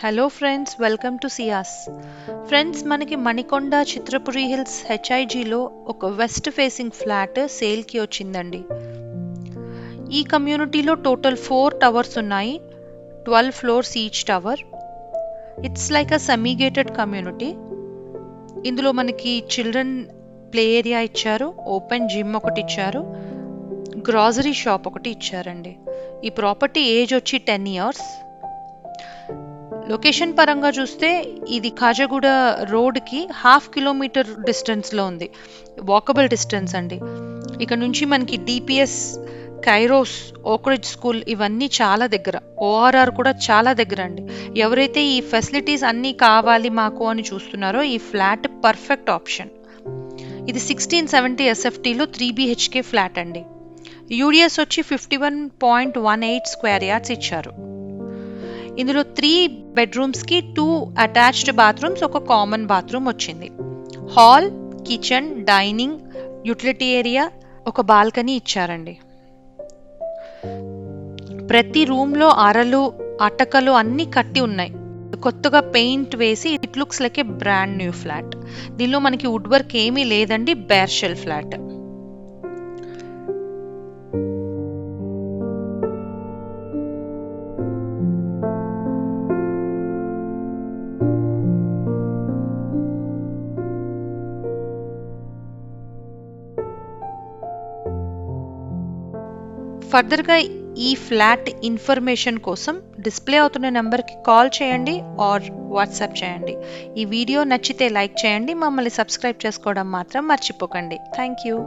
Hello friends, welcome to Ciaz. Friends, మనకి Manikonda Chitrapuri hills హెచ్ఐజిలో ఒక west facing flat సేల్కి వచ్చిందండి. ఈ కమ్యూనిటీలో టోటల్ 4 టవర్స్ ఉన్నాయి, 12 floors each tower. It's like a semi gated community. ఇందులో మనకి చిల్డ్రన్ ప్లే ఏరియా ఇచ్చారు, ఓపెన్ జిమ్ ఒకటి ఇచ్చారు, గ్రాసరీ షాప్ ఒకటి ఇచ్చారండి. ఈ ప్రాపర్టీ ఏజ్ వచ్చి 10 years. లొకేషన్ పరంగా చూస్తే ఇది కాజగూడ రోడ్కి 1/2 కిలోమీటర్ డిస్టెన్స్లో ఉంది, వాకబుల్ డిస్టెన్స్ అండి. ఇక్కడ నుంచి మనకి డిపిఎస్, కైరోస్, ఓక్రిడ్జ్ స్కూల్ ఇవన్నీ చాలా దగ్గర, ఓఆర్ఆర్ కూడా చాలా దగ్గర అండి. ఎవరైతే ఈ ఫెసిలిటీస్ అన్నీ కావాలి మాకు అని చూస్తున్నారో ఈ ఫ్లాట్ పర్ఫెక్ట్ ఆప్షన్. ఇది 1670 ఎస్ఎఫ్టీలో 3 BHK ఫ్లాట్ అండి. యూడిఎస్ వచ్చి 51.18 స్క్వేర్ యార్డ్స్ ఇచ్చారు. ఇందులో 3 బెడ్రూమ్స్కి 2 అటాచ్డ్ బాత్రూమ్స్, ఒక కామన్ బాత్రూమ్ వచ్చింది. Hall, kitchen, dining, utility area, ఒక బాల్కనీ ఇచ్చారండి. ప్రతి రూమ్లో అరలు, అటకలు అన్నీ కట్టి ఉన్నాయి. కొత్తగా పెయింట్ వేసి it looks like A brand new flat. దీనిలో మనకి వుడ్ వర్క్ ఏమీ లేదండి, బేర్ షెల్ ఫ్లాట్. ఫర్దర్గా ఈ ఫ్లాట్ ఇన్ఫర్మేషన్ కోసం డిస్ప్లే అవుతున్న నెంబర్కి కాల్ చేయండి ఆర్ వాట్సాప్ చేయండి. ఈ వీడియో నచ్చితే లైక్ చేయండి, మమ్మల్ని సబ్స్క్రైబ్ చేసుకోవడం మాత్రం మర్చిపోకండి. Thank you.